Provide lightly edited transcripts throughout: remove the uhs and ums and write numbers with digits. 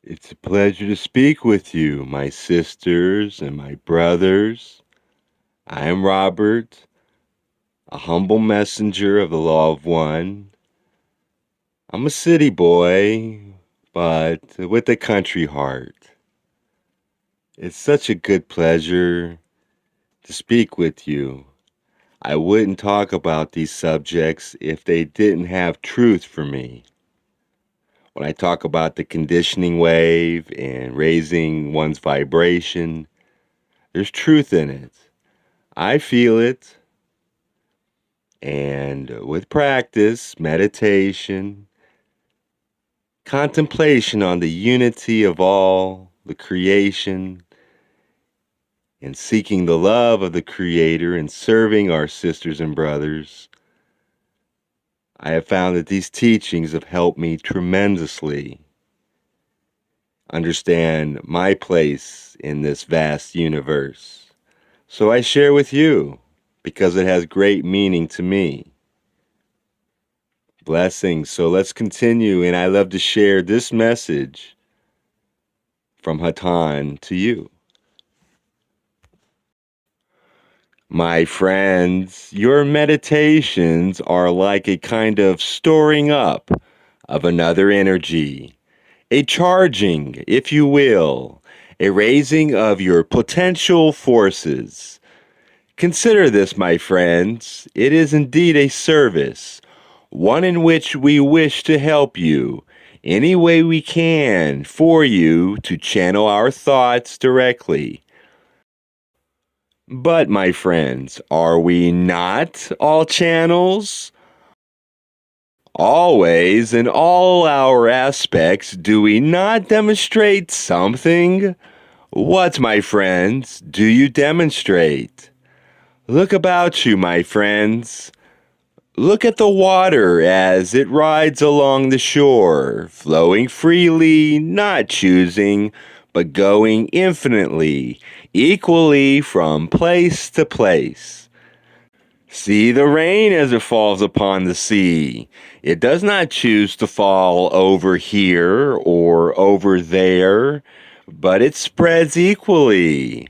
It's a pleasure to speak with you, my sisters and my brothers. I am Robert, a humble messenger of the Law of One. I'm a city boy, but with a country heart. It's such a good pleasure to speak with you. I wouldn't talk about these subjects if they didn't have truth for me. When I talk about the conditioning wave and raising one's vibration, there's truth in it. I feel it. And with practice, meditation, contemplation on the unity of all the creation, and seeking the love of the Creator and serving our sisters and brothers, I have found that these teachings have helped me tremendously understand my place in this vast universe. So I share with you because it has great meaning to me. Blessings. So let's continue, and I love to share this message from Hatonn to you. My friends, your meditations are like a kind of storing up of another energy, a charging, if you will, a raising of your potential forces. Consider this, my friends. It is indeed a service, one in which we wish to help you any way we can for you to channel our thoughts directly. But, my friends, are we not all channels? Always, in all our aspects, do we not demonstrate something? What, my friends, do you demonstrate? Look about you, my friends. Look at the water as it rides along the shore, flowing freely, not choosing, but going infinitely, equally from place to place. See the rain as it falls upon the sea. It does not choose to fall over here or over there, but it spreads equally.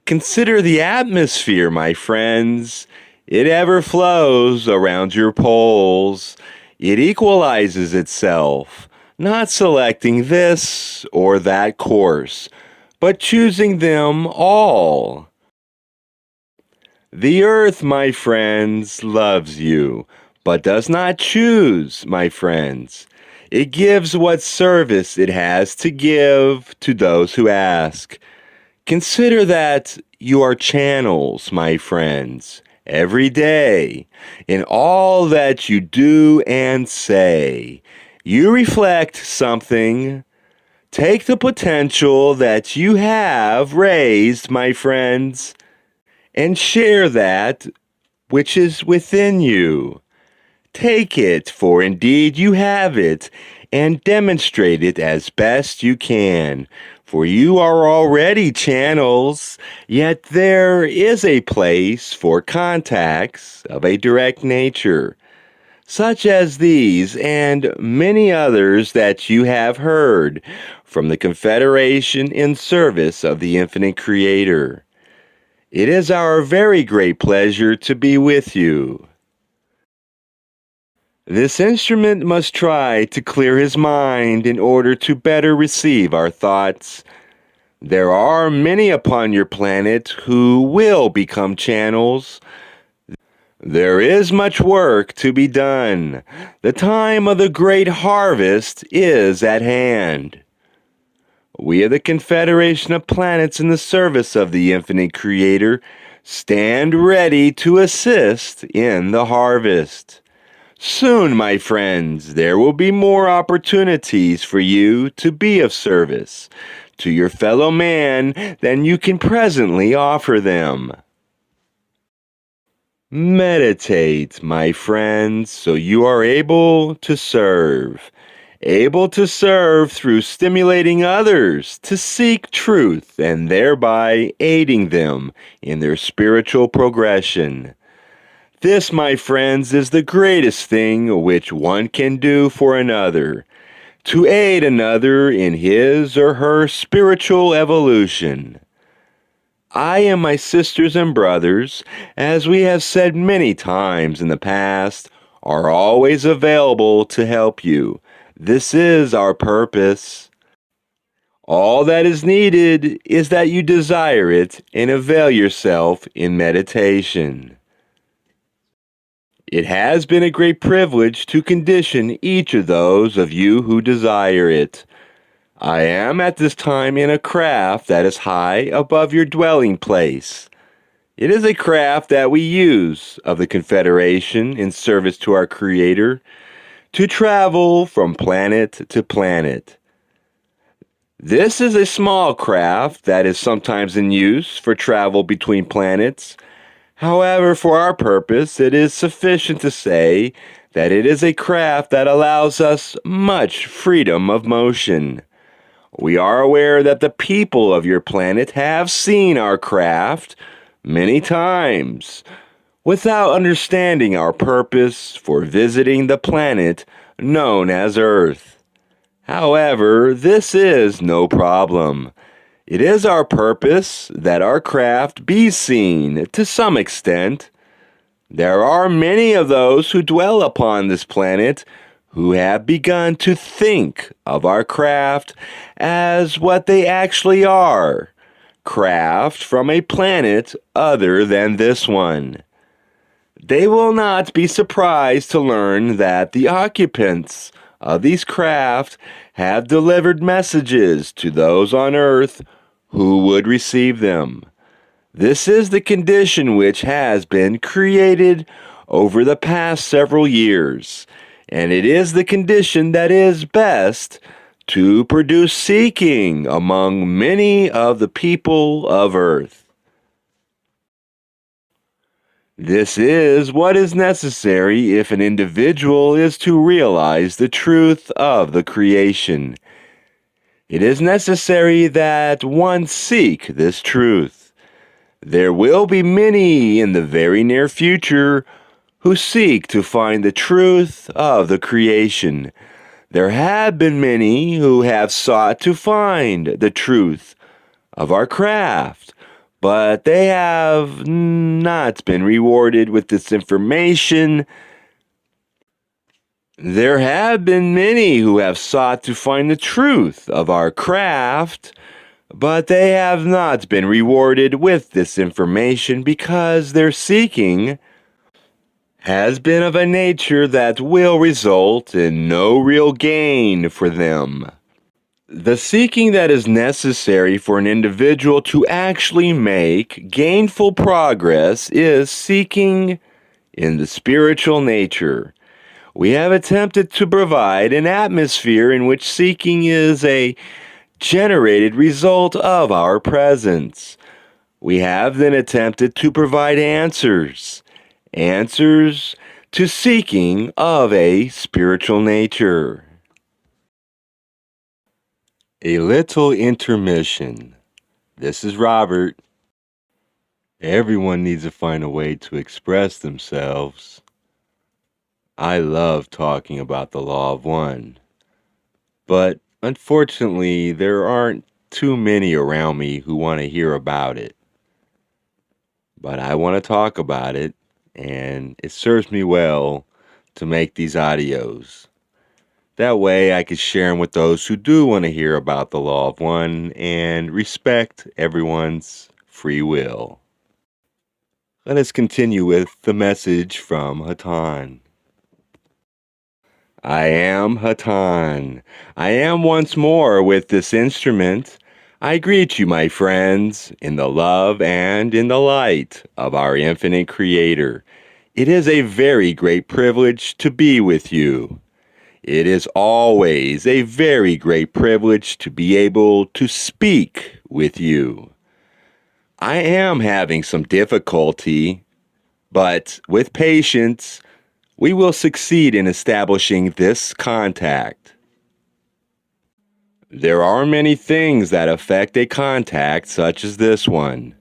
Consider the atmosphere, my friends. It ever flows around your poles. It equalizes itself, not selecting this or that course, but choosing them all. The earth, my friends, loves you, but does not choose, my friends. It gives what service it has to give to those who ask. Consider that you are channels, my friends, every day, in all that you do and say. You reflect something. Take the potential that you have raised, my friends, and share that which is within you. Take it, for indeed you have it, and demonstrate it as best you can. For you are already channels, yet there is a place for contacts of a direct nature, such as these and many others that you have heard from the Confederation in service of the infinite Creator. It is our very great pleasure to be with you. This instrument must try to clear his mind in order to better receive our thoughts. There are many upon your planet who will become channels. There is much work to be done. The time of the great harvest is at hand. We of the Confederation of Planets in the service of the infinite Creator stand ready to assist in the harvest. Soon, my friends, there will be more opportunities for you to be of service to your fellow man than you can presently offer them. Meditate, my friends, so you are able to serve through stimulating others to seek truth and thereby aiding them in their spiritual progression. This, my friends, is the greatest thing which one can do for another, to aid another in his or her spiritual evolution. I and my sisters and brothers, as we have said many times in the past, are always available to help you. This is our purpose. All that is needed is that you desire it and avail yourself in meditation. It has been a great privilege to condition each of those of you who desire it. I am at this time in a craft that is high above your dwelling place. It is a craft that we use of the Confederation in service to our Creator to travel from planet to planet. This is a small craft that is sometimes in use for travel between planets. However, for our purpose, it is sufficient to say that it is a craft that allows us much freedom of motion. We are aware that the people of your planet have seen our craft many times without understanding our purpose for visiting the planet known as Earth. However, this is no problem. It is our purpose that our craft be seen to some extent. There are many of those who dwell upon this planet who have begun to think of our craft as what they actually are, craft from a planet other than this one. They will not be surprised to learn that the occupants of these craft have delivered messages to those on Earth who would receive them. This is the condition which has been created over the past several years, and it is the condition that is best to produce seeking among many of the people of Earth. This is what is necessary if an individual is to realize the truth of the creation. It is necessary that one seek this truth. There will be many in the very near future who seek to find the truth of the creation. There have been many who have sought to find the truth of our craft, but they have not been rewarded with this information. There have been many who have sought to find the truth of our craft, but they have not been rewarded with this information because their seeking has been of a nature that will result in no real gain for them. The seeking that is necessary for an individual to actually make gainful progress is seeking in the spiritual nature. We have attempted to provide an atmosphere in which seeking is a generated result of our presence. We have then attempted to provide answers to seeking of a spiritual nature. A little intermission. This is Robert. Everyone needs to find a way to express themselves. I love talking about the Law of One, but unfortunately there aren't too many around me who want to hear about it. But I want to talk about it, and it serves me well to make these audios. That way I can share them with those who do want to hear about the Law of One and respect everyone's free will. Let us continue with the message from Hatonn. I am Hatonn. I am once more with this instrument. I greet you, my friends, in the love and in the light of our infinite Creator. It is a very great privilege to be with you. It is always a very great privilege to be able to speak with you. I am having some difficulty, but with patience, we will succeed in establishing this contact. There are many things that affect a contact such as this one.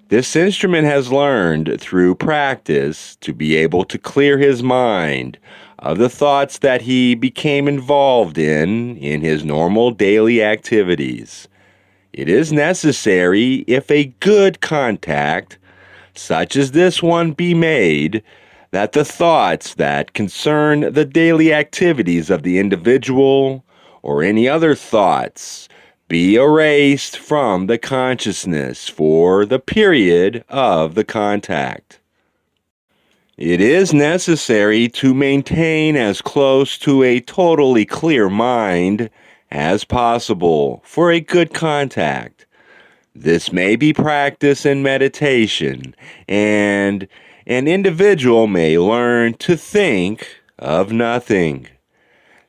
This instrument has learned through practice to be able to clear his mind of the thoughts that he became involved in his normal daily activities. It is necessary if a good contact, such as this one, be made, that the thoughts that concern the daily activities of the individual or any other thoughts be erased from the consciousness for the period of the contact. It is necessary to maintain as close to a totally clear mind as possible for a good contact. This may be practice in meditation, and an individual may learn to think of nothing.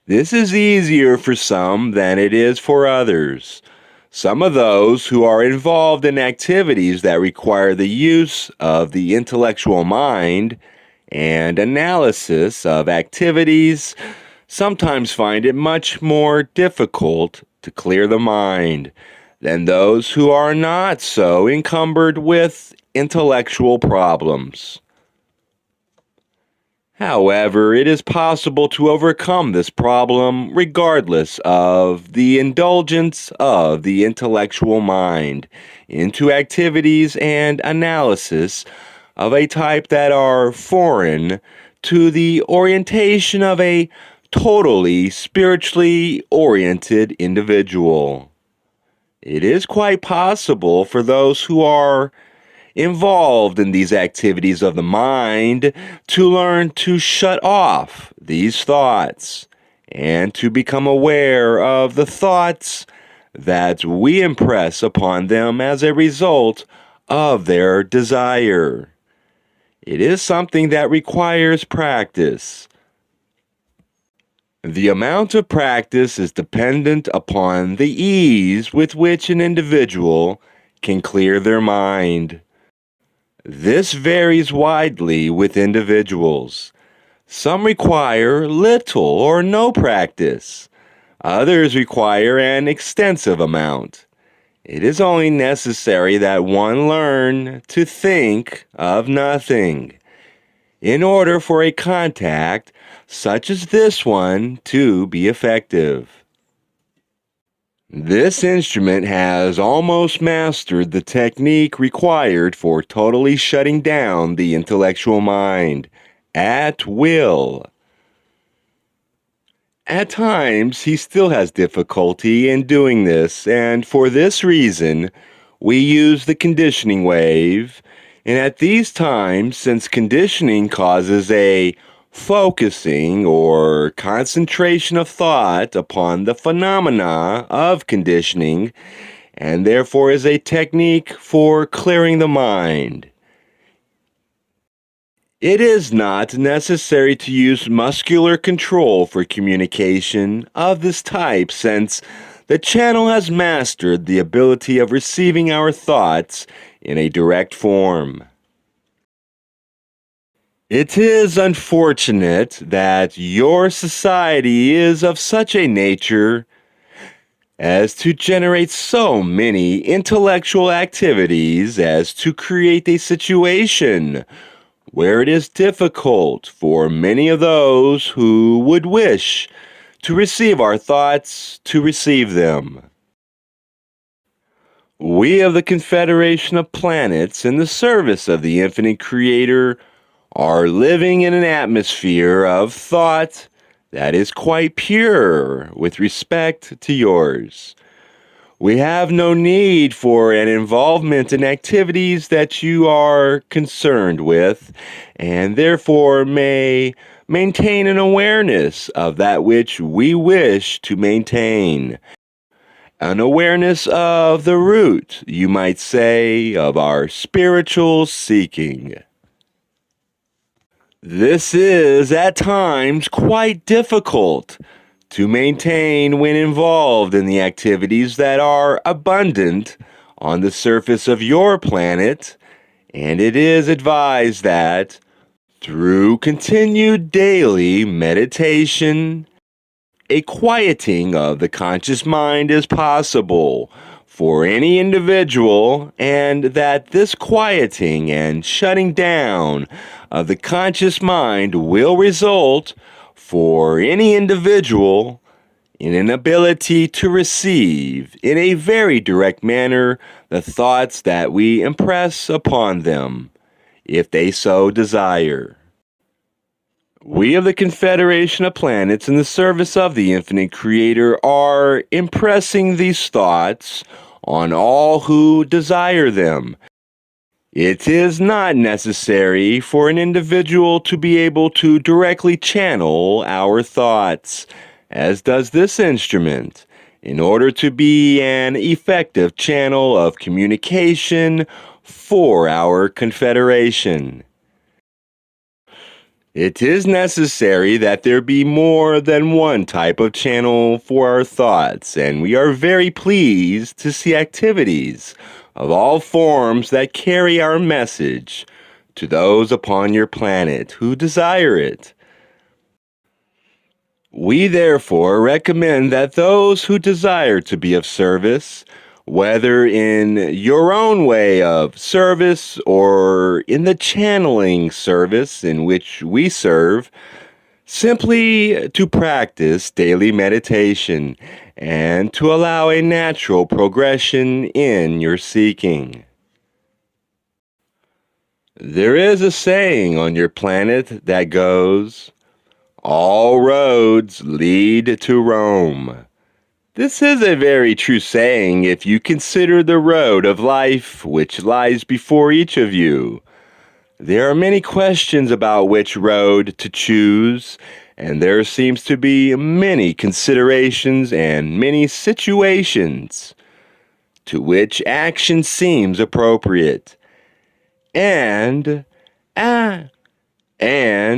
This is easier for some than it is for others. Some of those who are involved in activities that require the use of the intellectual mind and analysis of activities sometimes find it much more difficult to clear the mind than those who are not so encumbered with intellectual problems. However, it is possible to overcome this problem regardless of the indulgence of the intellectual mind into activities and analysis of a type that are foreign to the orientation of a totally spiritually oriented individual. It is quite possible for those who are involved in these activities of the mind to learn to shut off these thoughts and to become aware of the thoughts that we impress upon them as a result of their desire. It is something that requires practice. The amount of practice is dependent upon the ease with which an individual can clear their mind. This varies widely with individuals. Some require little or no practice. Others require an extensive amount. It is only necessary that one learn to think of nothing in order for a contact such as this one to be effective. This instrument has almost mastered the technique required for totally shutting down the intellectual mind at will. At times, he still has difficulty in doing this, and for this reason, we use the conditioning wave. And at these times, since conditioning causes a focusing or concentration of thought upon the phenomena of conditioning, and therefore is a technique for clearing the mind, it is not necessary to use muscular control for communication of this type, since the channel has mastered the ability of receiving our thoughts in a direct form. It is unfortunate that your society is of such a nature as to generate so many intellectual activities as to create a situation where it is difficult for many of those who would wish to receive our thoughts to receive them. We of the Confederation of Planets in the service of the Infinite Creator are living in an atmosphere of thought that is quite pure with respect to yours. We have no need for an involvement in activities that you are concerned with, and therefore may maintain an awareness of that which we wish to maintain. An awareness of the root, you might say, of our spiritual seeking. This is at times quite difficult to maintain when involved in the activities that are abundant on the surface of your planet, and it is advised that through continued daily meditation, a quieting of the conscious mind is possible for any individual, and that this quieting and shutting down of the conscious mind will result for any individual in an ability to receive in a very direct manner the thoughts that we impress upon them, if they so desire. We of the Confederation of Planets in the service of the Infinite Creator are impressing these thoughts on all who desire them. It is not necessary for an individual to be able to directly channel our thoughts, as does this instrument, in order to be an effective channel of communication for our Confederation. It is necessary that there be more than one type of channel for our thoughts, and we are very pleased to see activities of all forms that carry our message to those upon your planet who desire it. We therefore recommend that those who desire to be of service, whether in your own way of service or in the channeling service in which we serve, simply to practice daily meditation and to allow a natural progression in your seeking. There is a saying on your planet that goes, "All roads lead to Rome." This is a very true saying if you consider the road of life which lies before each of you. There are many questions about which road to choose, and there seems to be many considerations and many situations to which action seems appropriate. And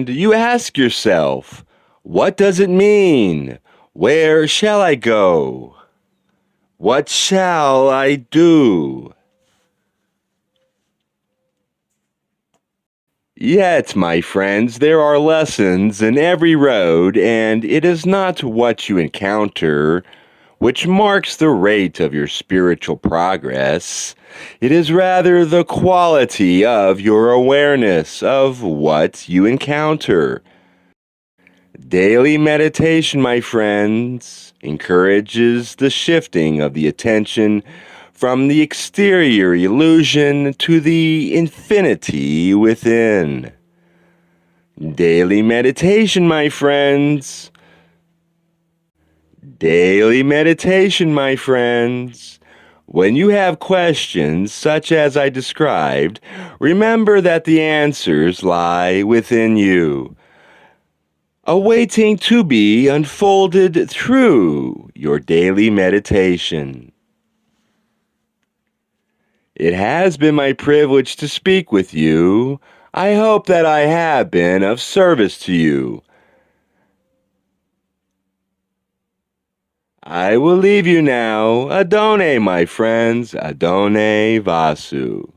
you ask yourself, what does it mean? Where shall I go? What shall I do? Yet, my friends, there are lessons in every road, and it is not what you encounter which marks the rate of your spiritual progress. It is rather the quality of your awareness of what you encounter. Daily meditation, my friends, encourages the shifting of the attention from the exterior illusion to the infinity within. Daily meditation, my friends. Daily meditation, my friends. When you have questions such as I described, remember that the answers lie within you, awaiting to be unfolded through your daily meditation. It has been my privilege to speak with you. I hope that I have been of service to you. I will leave you now. Adone, my friends. Adone Vasu.